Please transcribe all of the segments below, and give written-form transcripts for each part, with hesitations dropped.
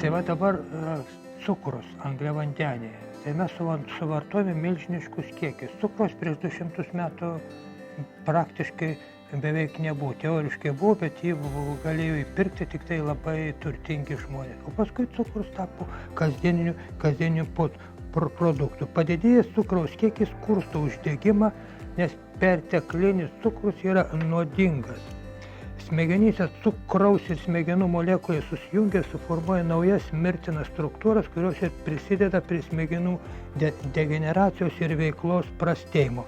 Tai va dabar cukrus angliavandenyje. Tai mes suvartojame milžiniškus kiekius. Cukraus prieš 200 metų praktiškai beveik nebuvo. Teoriškai buvo, bet jį galėjo įpirkti tik tai labai turtingi žmonės. O paskui cukrus tapo kasdieniniu produktu. Padidėjęs cukraus kiekis kursto uždegimą, nes perteklinis cukrus yra nuodingas. Smegenyse cukraus ir smegenų molekulės susijungia, suformuoja naujas mirtinas struktūras, kurios ir prisideda prie smegenų degeneracijos ir veiklos prastėjimo.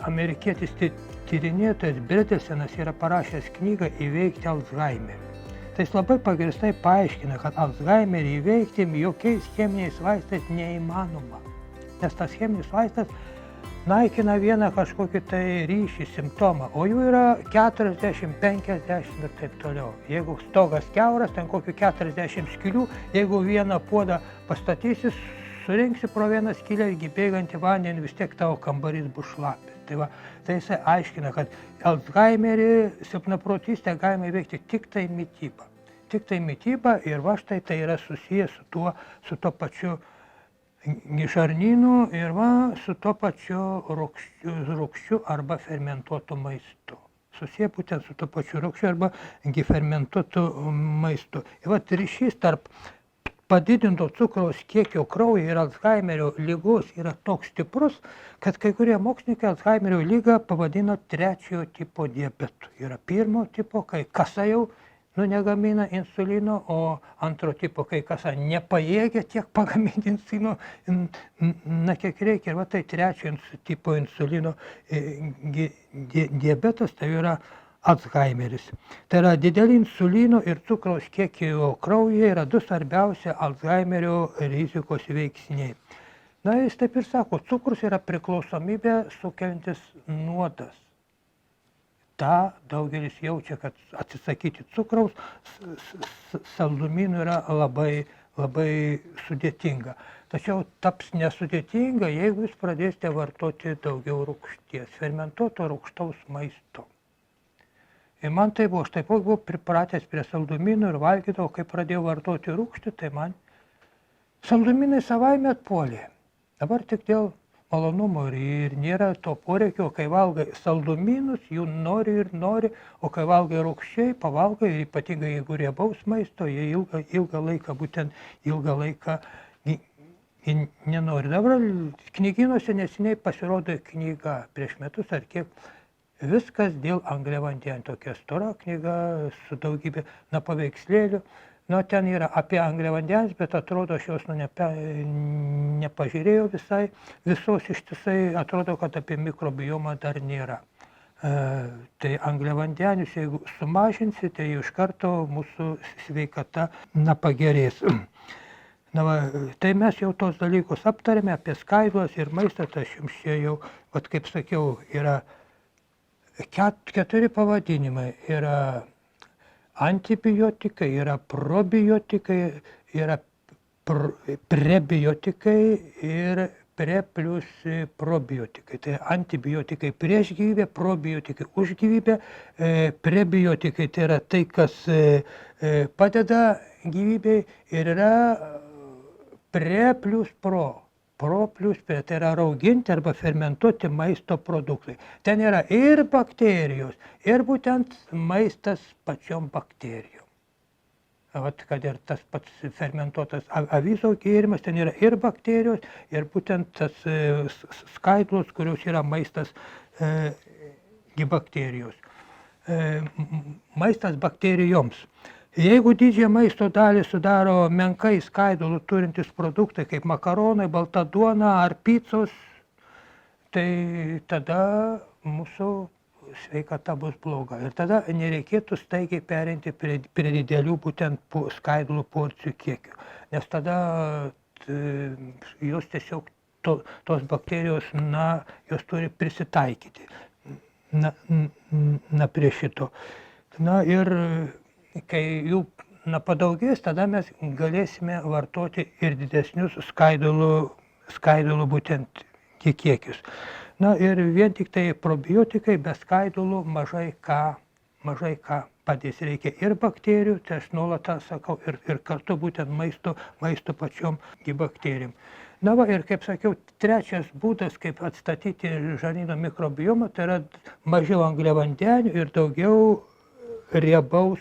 Amerikietis tyrinėtojas Bredesenas yra parašęs knygą Įveikti Alzheimerį. Tai jis labai pagrįstai paaiškina, kad Alzheimerį įveikti jokiais cheminiais vaistais neįmanoma, nes tas cheminis vaistas naikina vieną kažkokį tai ryšį, simptomą, o jų yra 40, 50 ir taip toliau. Jeigu stogas kiauras, ten kokių 40 skylių, jeigu vieną puodą pastatysi, surinksi pro vieną skylę ir bėgantį vandenį, vis tiek tavo kambarys bus šlapis. Tai jisai aiškina, kad Alzheimerį, silpnaprotystę galima įveikti tik tai mityba. Tik tai mityba ir va štai tai yra susijęs su tuo pačiu žarnynu ir va su tuo pačiu rūgščiu arba fermentuotu maistu. Susiję būtent su tuo pačiu rūgščiu arba fermentuotu maistu. Ir va ryšys tarp padidinto cukraus kiekio kraujyje ir Alzheimerio ligos yra toks stiprus, kad kai kurie mokslininkai Alzheimerio ligą pavadino 3 tipo diabetu. Yra 1 tipo, kai kasa jau negamina insulino, o 2 tipo, kai kasa nepajėgia tiek pagaminti insulino, kiek reikia. Ir va tai 3 tipo insulino diabetas, tai yra Alzheimeris. Tai yra dideli insulino ir cukraus kiekio kraujyje yra 2 svarbiausi Alzheimerio rizikos veiksniai. Na, jis taip ir sako, cukrus yra priklausomybę sukeliantis nuodas. Ta daugelis jaučia, kad atsisakyti cukraus saldumynų yra labai sudėtinga. Tačiau taps nesudėtinga, jeigu jūs pradėsite vartoti daugiau rūgšties, fermentuoto rūgštaus maisto. Ir man tai buvo, aš taip pat buvau pripratęs prie saldumynų ir valgydavau, kai pradėjau vartoti rūgštį, tai man saldumynai savaime atpuolė. Dabar tik dėl malonumo ir nėra to poreikio, kai valgai saldumynus, jų nori, o kai valgai rūgščiai, pavalgai ir ypatingai jeigu riebaus maisto, jie ilgą laiką nenori. Dabar knygynuose neseniai pasirodo knyga prieš metus ar kiek, viskas dėl angliavandenių. Tokia stora knyga su daugybė paveikslėlių. Ten yra apie angliavandenius, bet atrodo, aš jos nepažiūrėjau visos ištisai, atrodo, kad apie mikrobiomą dar nėra. Tai angliavandenius, jeigu sumažinsi, tai iš karto mūsų sveikata pagerės. Tai mes jau tos dalykus aptarėme apie skaidulas ir maistą, tai aš jums čia jau, kaip sakiau, yra 4 pavadinimai. Yra antibiotikai, yra probiotikai, yra prebiotikai ir pre plus probiotikai. Tai antibiotikai prieš gyvybę, probiotikai už gyvybę, prebiotikai tai yra tai, kas padeda gyvybei ir yra pre plus pro. Pro plus pre, tai yra rauginti arba fermentuoti maisto produktai. Ten yra ir bakterijos, ir būtent maistas pačiom bakterijom. Kad ir tas pats fermentuotas aviso gėrimas, ten yra ir bakterijos, ir būtent tas skaidulos, kurios yra maistas bakterijos. Maistas bakterijoms. Jeigu didžiąją maisto dalį sudaro menkai skaidulų turintys produktai, kaip makaronai, balta duona ar picos, tai tada mūsų sveikata bus bloga. Ir tada nereikėtų staigiai pereiti prie didelių būtent skaidulų porcijų kiekių. Nes tada jos tiesiog, tos bakterijos, jos turi prisitaikyti prie šito. Ir kai jų padaugės, tada mes galėsime vartoti ir didesnius skaidulų būtent kiekius. Ir vien tik tai probiotikai be skaidulų mažai ką padės. Reikia ir bakterijų, tai aš nuolat tą sakau, ir kartu būtent maisto pačiom bakterijom. Na va, ir kaip sakiau, trečias būdas, kaip atstatyti žarnyno mikrobiomą, tai yra mažiau angliavandenių ir daugiau riebaus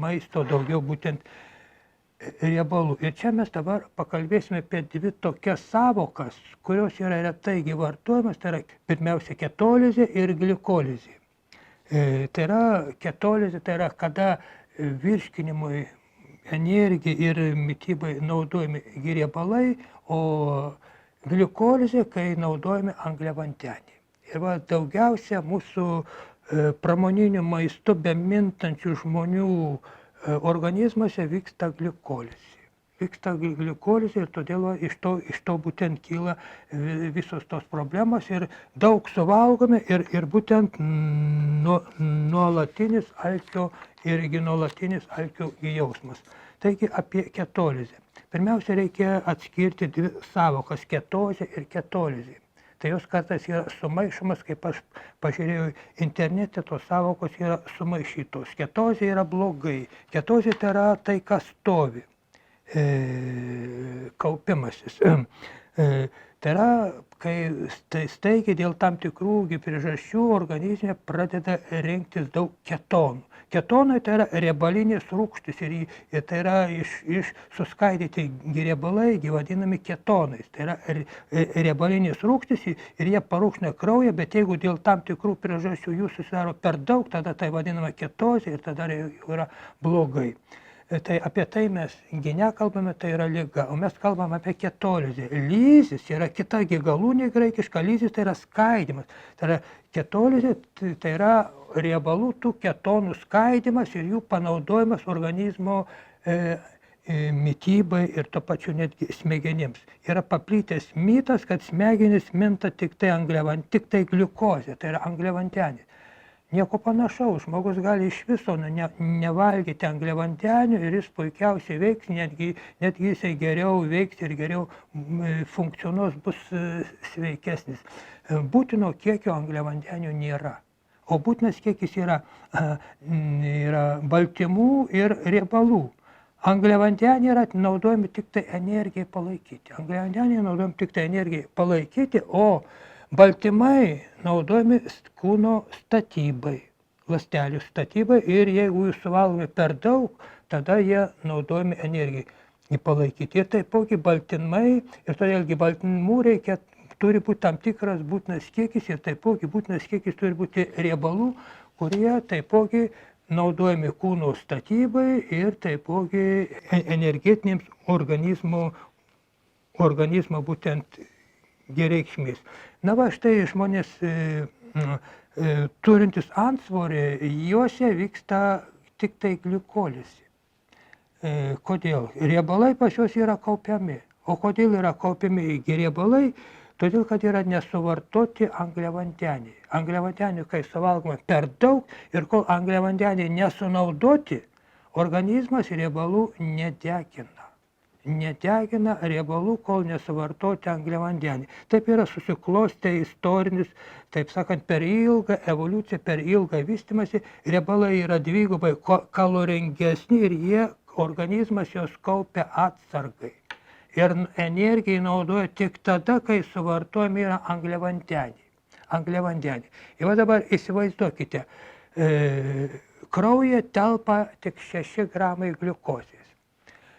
maisto, daugiau būtent riebalų. Ir čia mes dabar pakalbėsime apie dvi tokias savokas, kurios yra retai vartojamas, tai yra pirmiausia ketolizė ir glikolizė. Tai yra ketolizė, tai yra kada virškinimui, energijai ir mitybai naudojami riebalai, o glikolizė, kai naudojami angliavandeniai. Ir va, daugiausia mūsų pramoninių maistų bemintančių žmonių organizmuose vyksta glikolizė. Vyksta glikolizė ir todėl iš to būtent kyla visos tos problemos ir daug suvalgome ir būtent nuolatinis alkio irgi nuolatinis alkio jausmas. Taigi apie ketolizę. Pirmiausia, reikia atskirti dvi savokas - ketozė ir ketolizė. Tai jos kartais yra sumaišomas, kaip aš pažiūrėjau internete, tos savokos yra sumaišytos. Ketozė yra blogai. Ketozė tai yra tai, kas stovi. Kaupimasis. Tai yra, kai staigiai dėl tam tikrų priežasčių organizme pradeda rinktis daug ketonų. Ketonai tai yra riebalinės rūgštys ir tai yra iš suskaidyti riebalai, vadinami ketonais. Tai yra riebalinės rūgštys ir jie parūgština kraują, bet jeigu dėl tam tikrų priežasčių jų susidaro per daug, tada tai vadinama ketozė ir tada jau yra blogai. Tai apie tai mes nekalbame, tai yra liga, o mes kalbame apie ketolizę. Lyzis yra kita galūnė graikiška, lyzis tai yra skaidimas. Tai yra ketolizė, tai yra riebalų tų ketonų skaidimas ir jų panaudojimas organizmo mitybai ir to pačiu netgi smegenims. Yra paplitęs mitas, kad smegenys minta tik tai gliukozė, tai yra angliavandenis. Nieko panašaus, žmogus gali iš viso nevalgyti angliavandenių ir jis puikiausiai veiks, netgi jisai geriau veiks ir geriau funkcionuos, bus sveikesnis. Būtino kiekio angliavandenių nėra, o būtinas kiekis yra baltymų ir riebalų. Angliavandeniai yra naudojami tik tai energijai palaikyti. Angliavandeniai naudojami tik tai energijai palaikyti, o baltymai naudojami kūno statybai, ląstelių statybai ir jeigu jūs suvalgote per daug, tada jie naudojami energijai palaikyti. Ir taipogi baltymai, ir todėlgi baltymų turi būti tam tikras būtinas kiekis ir taipogi būtinas kiekis turi būti riebalų, kurie taipogi naudojami kūno statybai ir taipogi energetinėms organizmo būtent reikšmės. Na va, štai žmonės turintis antsvorį, juose vyksta tik tai gliukolizė. Kodėl? Riebalai pas juos yra kaupiami. O kodėl yra kaupiami riebalai? Todėl, kad yra nesuvartoti angliavandeniai. Angliavandenių, kai suvalgoma per daug ir kol angliavandeniai nesunaudoti, organizmas riebalų nedegina. Nedegina riebalų, kol nesuvartoti angliavandeniai. Taip yra susiklostę istorinis, taip sakant, per ilgą evoliuciją, per ilgą vystymąsi, riebalai yra dvigubai kaloringesni ir organizmas jos kaupia atsargai. Ir energijai naudoja tik tada, kai suvartojami yra angliavandeniai. Ir dabar įsivaizduokite, kraujyje telpa tik 6 gramai gliukozės.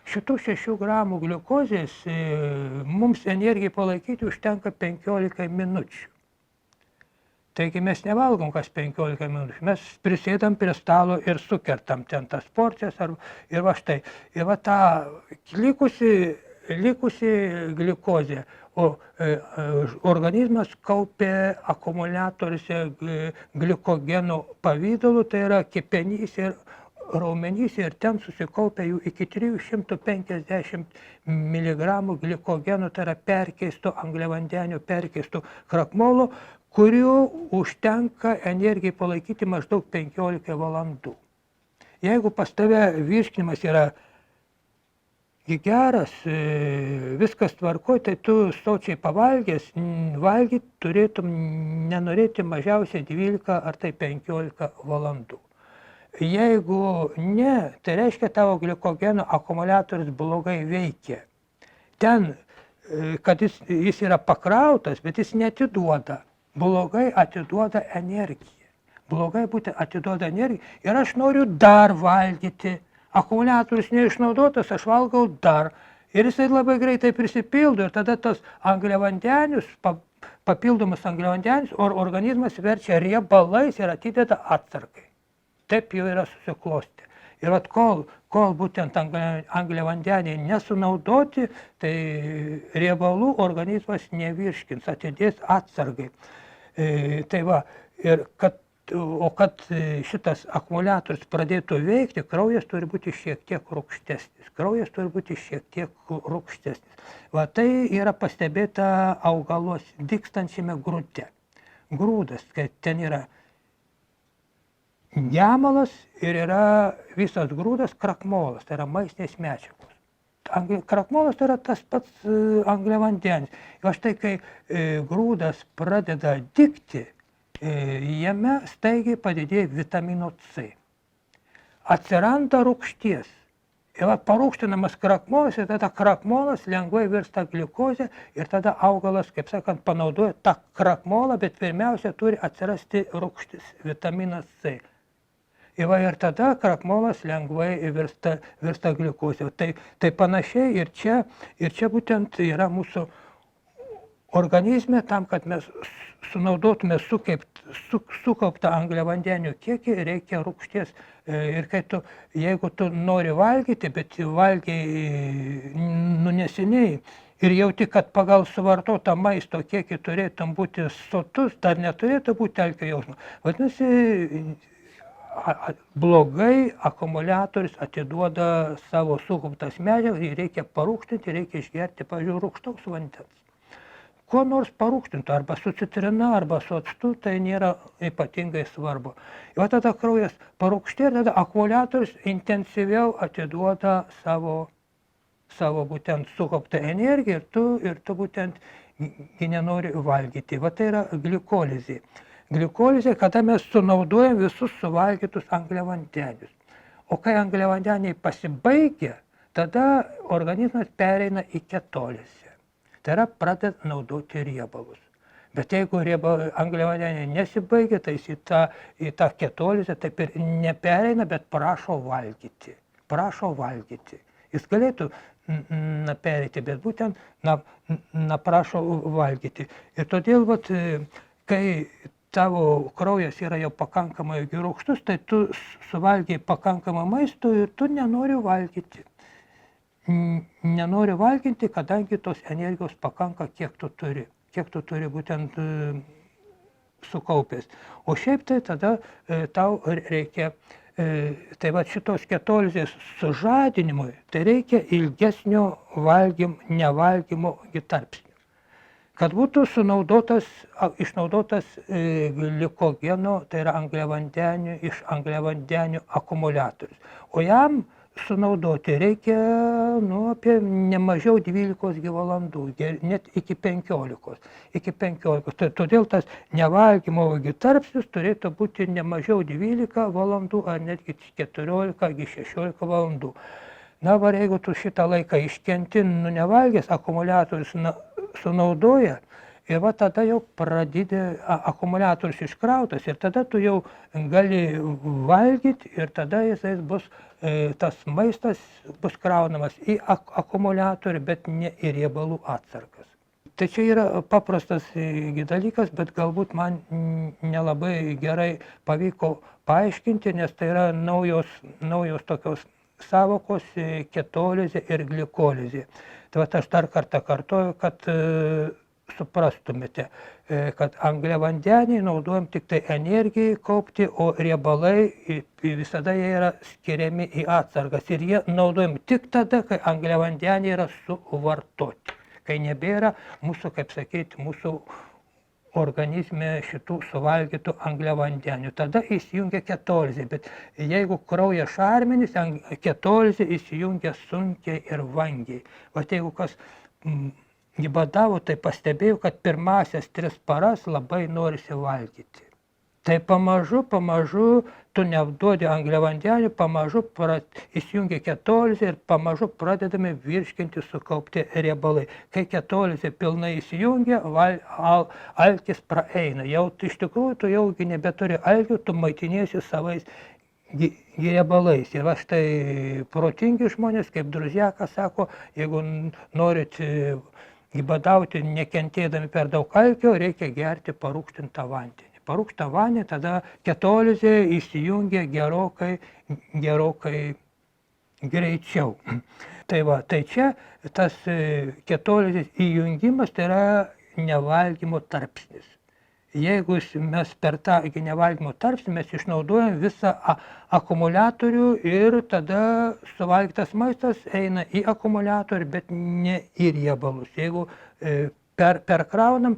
Šitų 6 gramų gliukozės mums energijai palaikyti užtenka 15 minučių. Taigi mes nevalgom kas 15 minučių, mes prisėdam prie stalo ir sukertam ten tas porcijas ir va štai. Ir va ta likusi gliukozė, o organizmas kaupia akumuliatoriuose glikogeno pavidalu, tai yra kepenyse ir raumenyse ir ten susikaupia jų iki 350 mg glikogeno, tai yra perkeisto angliavandenių, perkeisto krakmolo, kurių užtenka energijai palaikyti maždaug 15 valandų. Jeigu pas tave virškinimas yra geras, viskas tvarkoj, tai tu sočiai pavalgęs, valgyti turėtum nenorėti mažiausiai 12 ar tai 15 valandų. Jeigu ne, tai reiškia tavo glikogeno akumuliatorius blogai veikia. Ten, kad jis yra pakrautas, bet jis neatiduoda. Blogai atiduoda energiją. Blogai būtent atiduoda energiją. Ir aš noriu dar valgyti. Akumuliatorius neišnaudotas, aš valgau dar. Ir jisai labai greitai prisipildo ir tada tas angliavandenius, papildomus angliavandenius, organizmas verčia riebalais ir atideda atsargai. Taip jau yra susiklostę. Ir vat kol būtent angliavandeniai nesunaudoti, tai riebalų organizmas nevirškins, atidės atsargai. Tai va, ir kad šitas akumuliatorius pradėtų veikti, kraujas turi būti šiek tiek rūgštesnis. Va tai yra pastebėta augalos dygstančiame grūde. Grūdas, kad ten yra gemalas ir yra visas grūdas krakmolas, tai yra maistinės medžiagos. Krakmolas tai yra tas pats angliavandenis. Ir štai kai grūdas pradeda dygti, jame staigiai padidėja vitamino C. Atsiranda rūgšties. Ir parūgštinamas krakmolas, ir tada krakmolas lengvai virsta gliukozė ir tada augalas, kaip sakant, panaudoja tą krakmolą, bet pirmiausia turi atsirasti rūgštis, vitaminas C. Ir tada krakmolas lengvai virsta gliukozė. Tai panašiai ir čia būtent yra mūsų organizme tam, kad mes sunaudotume sukauptą angliavandenių kiekį, reikia rūgšties. Ir jeigu tu nori valgyti, bet valgiai neseniai ir jauti, kad pagal suvartotą maisto kiekį turėtum būti sotus, dar neturėtų būti alkio jausmo. Vadinasi, blogai akumuliatorius atiduoda savo sukauptas medžiagas ir reikia parūgštinti, reikia išgerti, pavyzdžiui, rūgštaus vandens. Kuo nors parūgštinti, arba su citrina, arba su actu, tai nėra ypatingai svarbu. Ir tada kraujas parūgštė ir tada akumuliatorius intensyviau atiduoda savo būtent sukauptą energiją ir tu būtent nenori valgyti. Va tai yra glikolizė. Glikolizė, kada mes sunaudojam visus suvalgytus angliavandenius. O kai angliavandeniai pasibaigia, tada organizmas pereina į ketolizę. Tai yra pradeda naudoti riebalus. Bet jeigu angliavandeniai nesibaigia, tai jis į tą ketolizę taip ir nepereina, bet prašo valgyti. Jis galėtų pereiti, bet būtent prašo valgyti. Ir todėl, kai tavo kraujas yra jau pakankamai rūgštus, tai tu suvalgiai pakankamą maisto ir tu nenori valgyti. Nenori valgyti, kadangi tos energijos pakanka, kiek tu turi būtent sukaupęs. O šiaip tai tada tau reikia, tai va šitos ketolizės sužadinimui, tai reikia ilgesnio nevalgymo tarpsnio. Kad būtų išnaudotas glikogeno, tai yra iš angliavandenių akumuliatorius. O jam sunaudoti reikia apie nemažiau 12 valandų, net iki 15. Todėl tas nevalgymo tarpsnis turėtų būti nemažiau 12 valandų ar netgi 14-16 valandų. Jeigu tu šitą laiką iškenti, nevalgęs, akumuliatorius sunaudoja, ir tada jau pradeda akumuliatorius iškrautas ir tada tu jau gali valgyti ir tada tas maistas bus kraunamas į akumuliatorių, bet ne į riebalų atsargas. Tai čia yra paprastas dalykas, bet galbūt man nelabai gerai pavyko paaiškinti, nes tai yra naujos tokios savokos ketolizė ir glikolizė. Tai aš dar kartą kartoju, kad suprastumėte, kad angliavandeniai naudojam tik tai energijai kaupti, o riebalai visada jie yra skiriami į atsargas ir jie naudojami tik tada, kai angliavandeniai yra suvartoti, kai nebėra mūsų, kaip sakyti, mūsų organizme šitų suvalgytų angliavandenių. Tada įsijungia ketolizė, bet jeigu kraujas šarminis, ketolizė įsijungia sunkiai ir vangiai. Jeigu kas badavo, tai pastebėjau, kad pirmasias 3 paras labai norisi valgyti. Tai pamažu tu neapduodi angliavandenių, pamažu įsijungia ketolizė ir pamažu pradedame virškinti sukaupti riebalai. Kai ketolizė pilnai įsijungia, alkis praeina. Jau iš tikrųjų tu jau nebeturi alkių, tu maitiniesi savais riebalais. Ir va štai protingi žmonės, kaip Druziakas sako, jeigu norit badauti nekentėdami per daug alkio, reikia gerti parūgštintą vandenį. Parūgštą vandenį, tada ketolizė įsijungia gerokai greičiau. Tai čia tas ketolizės įjungimas tai yra nevalgymo tarpsnis. Jeigu mes per tą nevalgymo tarpsnį mes išnaudojam visą akumuliatorių ir tada suvalgytas maistas eina į akumuliatorių, bet ne į riebalus. Jeigu perkraunam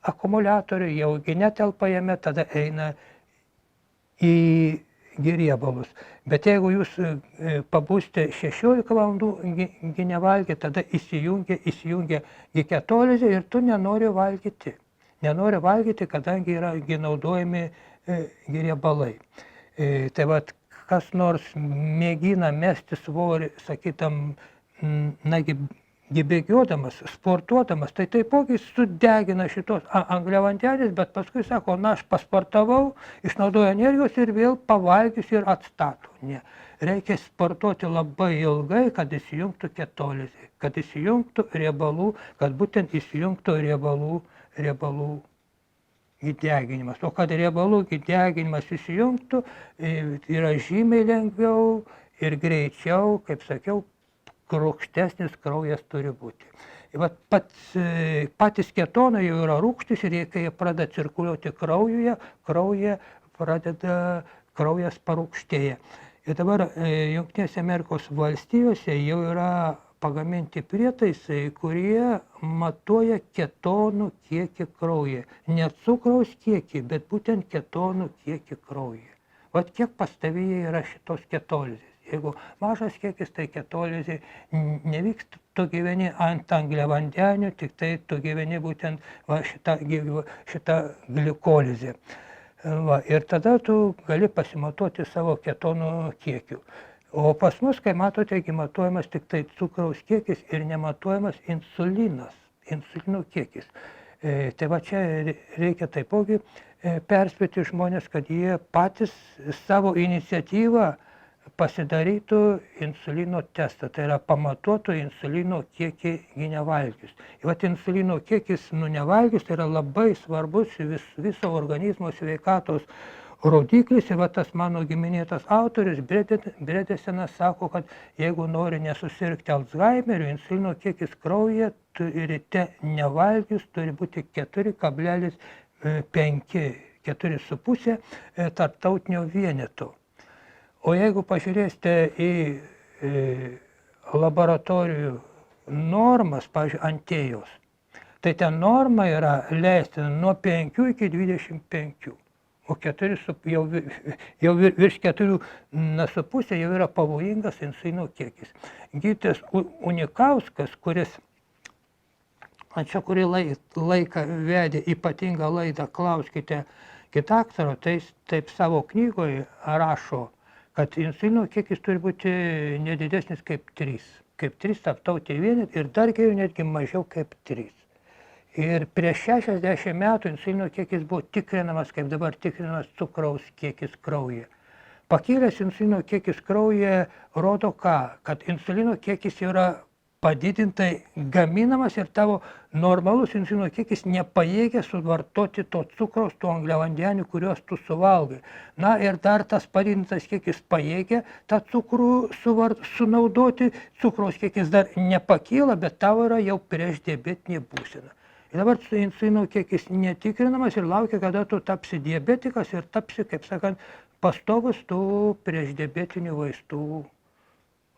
akumuliatorių, jau netelpa jame, tada eina į riebalus. Bet jeigu jūs pabūsite 16 valandų nevalgyti, tada įsijungia ketolizė ir tu nenori valgyti. Nenori valgyti, kadangi yra naudojami riebalai. Tai vat, kas nors mėgina mesti svorį, sakytam, nagi bėgiodamas, sportuodamas, tai taipogi sudegina šitos angliavandenės, bet paskui sako, aš pasportavau, išnaudoju energijos ir vėl pavalgysiu ir atstato. Ne. Reikia sportuoti labai ilgai, kad įsijungtų ketolizė, kad įsijungtų riebalų, kad būtent įsijungtų riebalų įdeginimas. O kad riebalų įdeginimas įsijungtų, yra žymiai lengviau ir greičiau, kaip sakiau, rūgštesnis kraujas turi būti. Patys ketonai jau yra rūgštys ir kai jie pradeda cirkuliuoti kraujuje kraujas parūgštėja. Ir dabar Jungtinėse Amerikos valstijose jau yra pagaminti prietaisai, kurie matuoja ketonų kiekį kraujyje. Ne cukraus kiekį, bet būtent ketonų kiekį kraujyje. Vat kiek pas tavyje yra šitos ketolizės. Jeigu mažas kiekis, tai ketolizė nevyksta, tu gyveni ant angliavandenių, tik tai tu gyveni būtent šitą glikolizę. Ir tada tu gali pasimatuoti savo ketonų kiekių. O pas mus, kai matote, matuojamas tik tai cukraus kiekis ir nematuojamas insulino kiekis. Tai va čia reikia taipogi perspėti žmonės, kad jie patys savo iniciatyvą pasidarytų insulino testą, tai yra pamatuotų insulino kiekį nevalgius. Ir vat insulino kiekis nevalgius tai yra labai svarbus viso organizmo sveikatos rodiklis. Ir tas mano giminėtas autorius Bredesenas sako, kad jeigu nori nesusirgti Alzheimeriu, insulino kiekis kraujyje ryte nevalgius turi būti 4,5 tarptautinio vieneto. O jeigu pažiūrėsite į laboratorijų normas, pavyzdžiui, Antėjos, tai ten norma yra leistina nuo 5 iki 25. O jau virš 4,5 jau yra pavojingas insulino kiekis. Gydytojas Unikauskas, kuris čia kurį laiką vedė ypatingą laidą Klauskite daktaro, tai taip savo knygoje rašo, kad insulino kiekis turi būti nedidesnis kaip 3. Kaip 3 tarptautiniai vienetai ir dar geriau netgi mažiau kaip 3. Ir prieš 60 metų insulino kiekis buvo tikrinamas, kaip dabar tikrinamas cukraus kiekis kraujyje. Pakilęs insulino kiekis kraujyje rodo ką? Kad insulino kiekis yra padidintai gaminamas ir tavo normalus insulino kiekis nepajėgia suvartoti to cukraus, tų angliavandenių, kuriuos tu suvalgai. Na ir dar tas padidintas kiekis pajėgia tą cukrų sunaudoti, cukraus kiekis dar nepakyla, bet tavo yra jau prieš diabetinė būsena. Ir dabar insulino kiekis netikrinamas ir laukia, kada tu tapsi diabetikas ir tapsi, kaip sakant, pastovus tų prieš diabetinių vaistų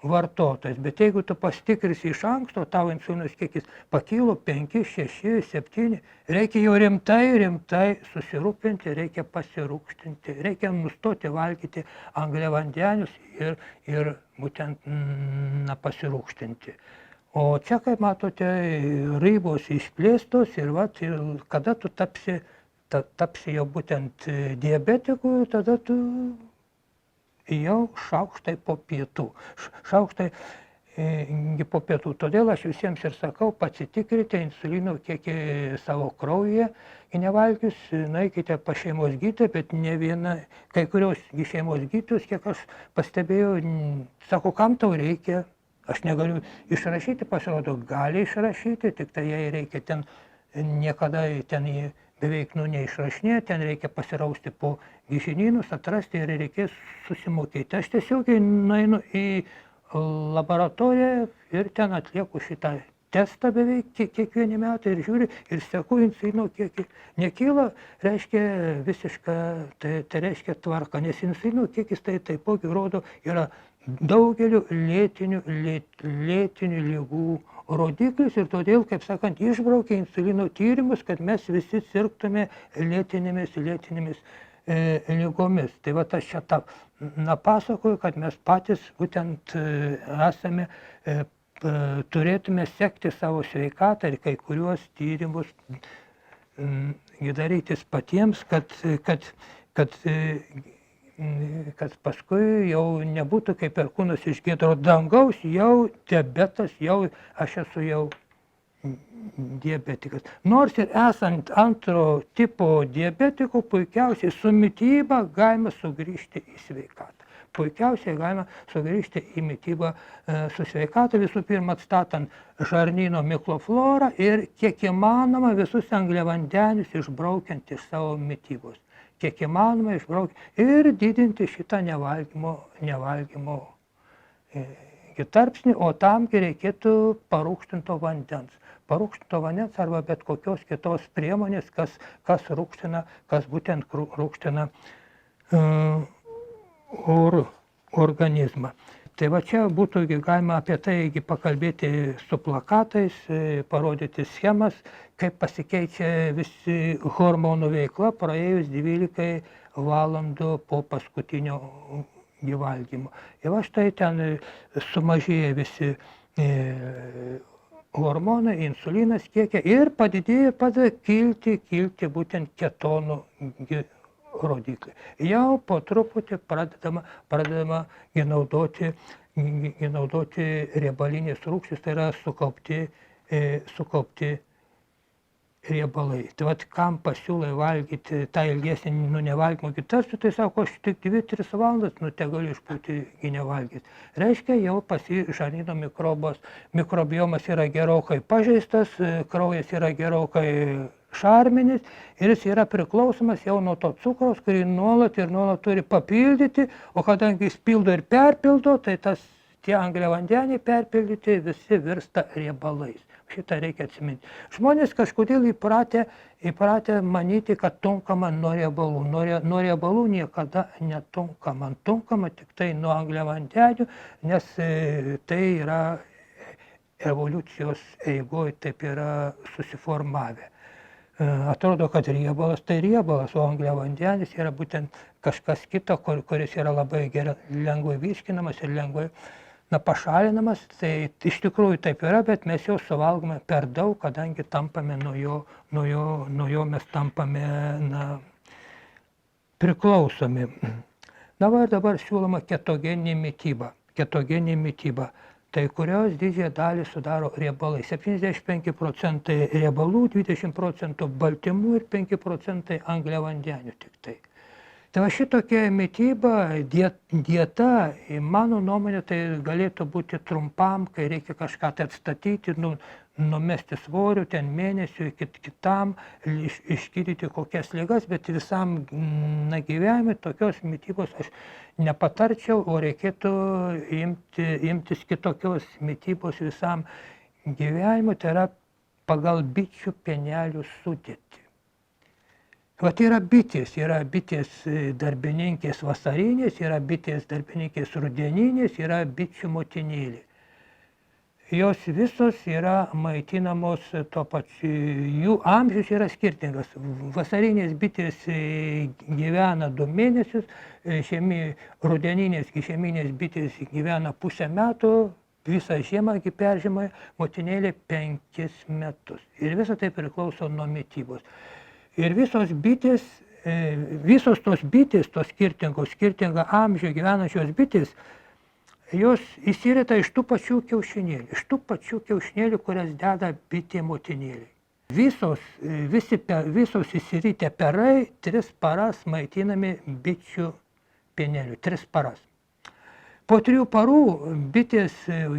vartotojas. Bet jeigu tu pasitikrinsi iš anksto, tavo insulino kiekis pakilo 5, 6, 7, reikia jau rimtai susirūpinti, reikia pasirūgštinti, reikia nustoti valgyti angliavandenius ir būtent pasirūgštinti. O čia, kaip matote, ribos išplėstos ir kada tu tapsi tapsi jau būtent diabetiku, tada tu jau šaukštai po pietų. Šaukštai po pietų. Todėl aš visiems ir sakau, pasitikrite insulino kiekį savo kraujyje, nevalgius, nueikite pas šeimos gydytoją, bet ne viena, kai kurios šeimos gydytojus, kiek aš pastebėjau, sako, kam tau reikia, aš negaliu išrašyti, pasirodo, gali išrašyti, tik tai jai reikia ten, niekada ten beveik neišrašinė, ten reikia pasirausti po žinynus, atrasti ir reikės susimokėti. Aš tiesiog nueinu į laboratoriją ir ten atlieku šitą testą beveik kiekvieni metai ir žiūriu ir seku insulino kiekį. Nekyla, reiškia visiška, tai reiškia tvarka, nes insulino kiekis tai taipogi rodo yra daugeliu lėtinių ligų rodiklis ir todėl, kaip sakant, išbraukia insulino tyrimus, kad mes visi sirgtume lėtinėmis ligomis. Tai va aš čia pasakoju, kad mes patys būtent esame, turėtume sekti savo sveikatą ir kai kuriuos tyrimus darytis patiems, kad paskui jau nebūtų kaip perkūnas iš giedro dangaus, jau diabetas, jau aš esu jau diabetikas. Nors ir esant antro tipo diabetiku, puikiausiai su mityba galima sugrįžti į sveikatą. Puikiausiai galima sugrįžti į mitybą su sveikata, visų pirma atstatant žarnyno mikroflorą ir kiek įmanoma visus angliavandenius išbraukiant iš savo mitybos. Kiek įmanoma išbraukiant ir didinti šitą nevalgymo tarpsnį, o tamgi reikėtų parūgštinto vandens. Parūgštinto vandens arba bet kokios kitos priemonės, kas rūgština, kas būtent rūgština organizmą. Tai va čia būtų galima apie tai pakalbėti su plakatais, parodyti schemas, kaip pasikeičia visi hormonų veikla praėjus 12 valandų po paskutinio valgymo. Ir va štai ten sumažėja visi hormonai, insulinas kiekia ir padeda kilti būtent ketonų rodiklį. Jau po truputį pradedama naudoti riebalinės rūgštys, tai yra sukaupti riebalai. Tai vat kam pasiūlai valgyti tą ilgesnį nevalgymo tarpsnį, tai sako, aš tik 2-3 valandas, te galiu išbūti nevalgyti. Reiškia, jau pas jį žarnyno mikrobiomas yra gerokai pažeistas, kraujas yra gerokai šarminis ir jis yra priklausomas jau nuo to cukraus, kurį nuolat turi papildyti, o kadangi jis pildo ir perpildo, tai tie angliavandeniai perpildyti visi virsta riebalais. Šitą reikia atsiminti. Žmonės kažkodėl įpratę manyti, kad tunkama nuo riebalų. Nuo riebalų niekada netunkama. Tunkama tik tai nuo angliavandenių, nes tai yra evoliucijos eigoje, taip yra susiformavę. Atrodo, kad riebalas tai riebalas, o angliavandenis yra būtent kažkas kito, kuris yra labai lengvai virškinamas ir lengvai pašalinamas. Tai iš tikrųjų taip yra, bet mes jo suvalgome per daug, kadangi tampame nuo jo mes tampame priklausomi. Dabar siūloma ketogeninė mityba. Tai kurios didžiąją dalį sudaro riebalai. 75% riebalų, 20% baltymų ir 5% angliavandenių tik tai. Tai va šitokia mityba, dieta, mano nuomonė, tai galėtų būti trumpam, kai reikia kažką tai atstatyti, numesti svorių, ten mėnesių, kitam, išgydyti kokias ligas, bet visam gyvenimui tokios mitybos aš nepatarčiau, o reikėtų imtis kitokios mitybos visam gyvenimui, tai yra pagal bičių pienelių sudėtį. Vat yra bitės darbininkės vasarinės, yra bitės darbininkės rudeninės, yra bičių motinėlė. Jos visos yra maitinamos to pačiu, jų amžius yra skirtingas. Vasarinės bitės gyvena 2 mėnesius, rudeninės žieminės bitės gyvena pusę metų, visą žiemą peržiemoja, motinėlė 5 metus. Ir visa tai priklauso nuo mitybos. Ir visos bitės, visos tos bitės, tos skirtingą amžių gyvenančios bitės, jos įsirita iš tų pačių kiaušinėlių, kurias deda bitė motinėlė. Visos įsiritę perai 3 paras maitinami bičių pieneliu, 3 paras. Po 3 parų bitės,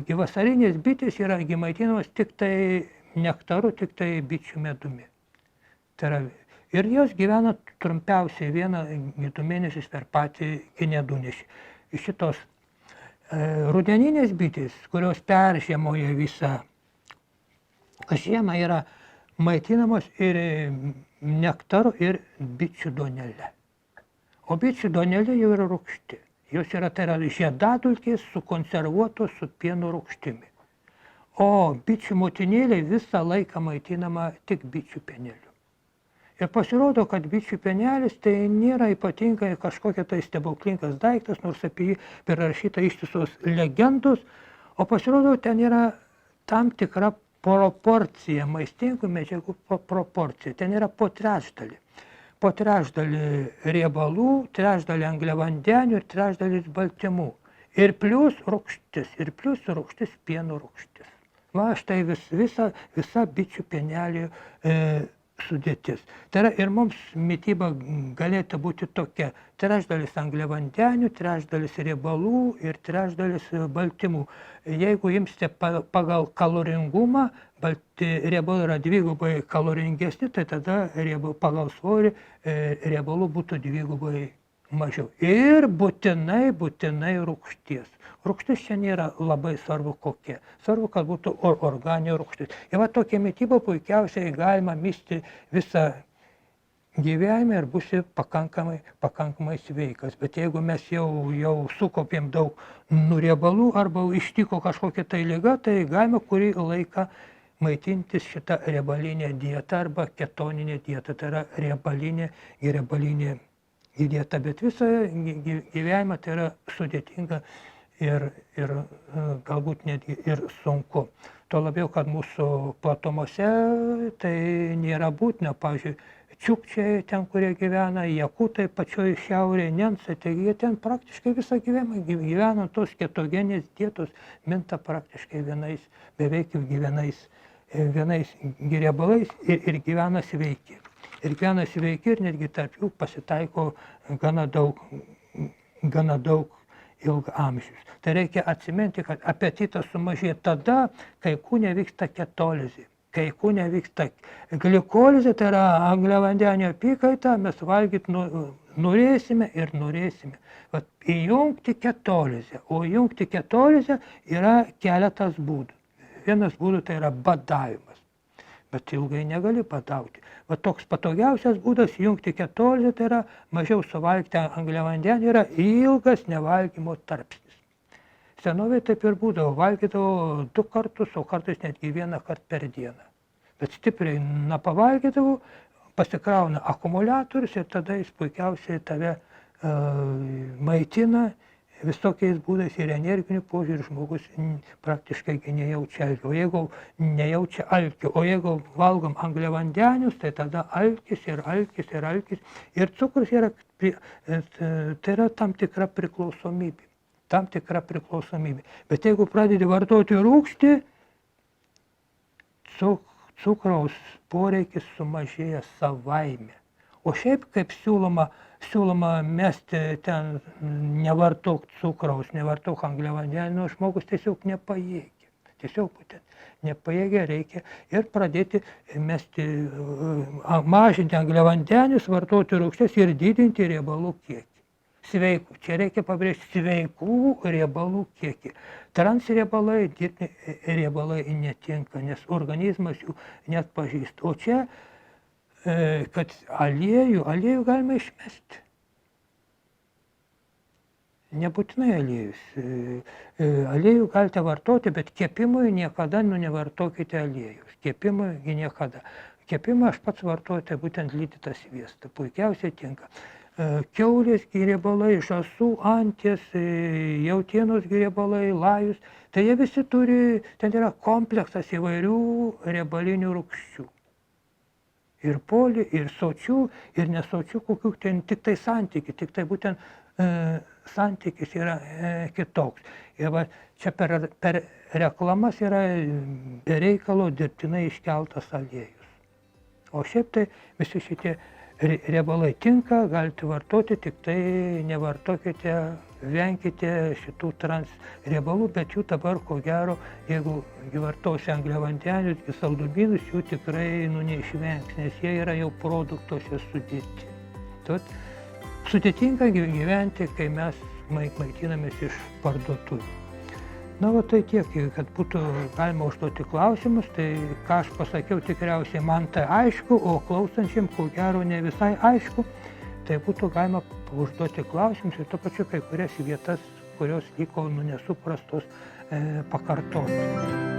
vasarinės bitės yra maitinamos tik tai nektaru, tik tai bičių medumi. Tai yra, ir jos gyvena trumpiausiai 1-2 mėnesius per patį ginedunešį. Šitos rudeninės bitės, kurios peržiemoja visą žiemą, yra maitinamos ir nektaru, ir bičių duonele. O bičių duonelė jau yra rūgšti. Jos yra, tai yra žiedadulkės sukonservuotos su pieno rūgštimi. O bičių motinėlė visą laiką maitinama tik bičių pieneliu. Ir pasirodo, kad bičių pienelis tai nėra ypatingai kažkokia tai stebuklingas daiktas, nors apie jį prirašyta ištisos legendos, o pasirodo, ten yra tam tikra proporcija, maistingų medžiagų proporcija. Ten yra po trečdalį. Po trečdalį riebalų, trečdalį angliavandenių ir trečdalis baltymų. Ir plius rūgštis, pieno rūgštis. Va, štai visa bičių pienelio sudėtis. Tai yra, ir mums mityba galėtų būti tokia: trečdalis angliavandenių, trečdalis riebalų ir trečdalis baltymų. Jeigu imsite pagal kaloringumą, riebalai yra 2 kaloringesni, tai tada pagal svorį riebalų būtų 2 mažiau. Ir būtinai rūgšties. Rūgštis čia nėra labai svarbu kokia. Svarbu, kad būtų organinė rūgštis. Ir va tokia mityba puikiausiai galima misti visą gyvenimą ir būsi pakankamai sveikas. Bet jeigu mes jau sukopėm daug riebalų arba ištiko kažkokia tai liga, tai galima kurį laiką maitintis šitą riebalinę dietą arba ketoninę dietą. Tai yra riebalinė dieta. Bet visą gyvenimą tai yra sudėtinga ir galbūt netgi ir sunku. Tuo labiau, kad mūsų platumose tai nėra būtina. Pavyzdžiui, čiukčiai ten, kurie gyvena, jakutai pačioj šiaurėje, nensai, taigi jie ten praktiškai visą gyvenimą gyvena tos ketogenės dietos, minta praktiškai beveik vienais riebalais ir gyvena sveiki. Ir netgi tarp jų pasitaiko gana daug ilgaamžius. Tai reikia atsiminti, kad apetitas sumažėja tada, kai kūne vyksta ketolizė. Kai kūne vyksta glikolizė, tai yra angliavandenių apykaita, mes valgyti norėsime. Vat, įjungti ketolizę. O įjungti ketolizę yra keletas būdų. Vienas būdų tai yra badavimas. Bet ilgai negali badauti. Va toks patogiausias būdas įjungti ketolizę, tai yra mažiau suvalgyti angliavandenių, yra ilgas nevalgymo tarpsnis. Senovėje taip ir būdavo, valgydavo 2 kartus, o kartais netgi 1 kartą per dieną. Bet stipriai nepavalgydavo, pasikrauna akumuliatorius ir tada jis puikiausiai tave maitina visokiais būdais ir energiniu požiūriu žmogus praktiškai nejaučia alkio. O jeigu nejaučia alkio, o jeigu valgom angliavandenius, tai tada alkis. Ir cukrus yra, tai yra tam tikra priklausomybė. Bet jeigu pradedi vartoti rūgštį, cukraus poreikis sumažėja savaime. O šiaip kaip siūloma mesti ten, nevartok cukraus, nevartok angliavandenių, žmogus tiesiog nepajėgia. Reikia ir pradėti mažinti angliavandenius, vartoti rūgštes ir didinti riebalų kiekį. Sveikų, čia reikia pabrėžti sveikų riebalų kiekį. Transriebalai, dietiniai riebalai netinka, nes organizmas jų net pažįsta. O čia kad aliejų galima išmesti. Nebūtinai aliejus. Aliejų galite vartoti, bet kepimui niekada nevartokite aliejus. Kepimui niekada. Kepimą aš pats vartoju, tai būtent lydytą sviestą. Puikiausiai tinka. Kiaulės riebalai, žąsų, anties, jautienos riebalai, lajus. Tai jie visi turi, ten yra kompleksas įvairių riebalinių rūgščių. ir polį, ir sočių, ir nesočių kokių, ten tik tai santykį, tik tai būtent santykis yra kitoks. Ir va, čia per reklamas yra bereikalo dirbtinai iškeltas aliejus. O šiaip tai visi šitie riebalai tinka, galite vartoti, tik tai nevartokite, venkite šitų transriebalų, bet jų dabar, ko gero, jeigu vartosi angliavandenius, saldumynus, jų tikrai neišvengs, nes jie yra jau produktuose sudėti. Tad sudėtinga gyventi, kai mes maitinamės iš parduotuvių. Na, va tai tiek, kad būtų galima užduoti klausimus, tai ką aš pasakiau, tikriausiai man tai aišku, o klausančiam, ko gero, ne visai aišku, tai būtų galima užduoti klausimus ir tuo pačiu kai kurias vietas, kurios liko nesuprastos, pakartoti.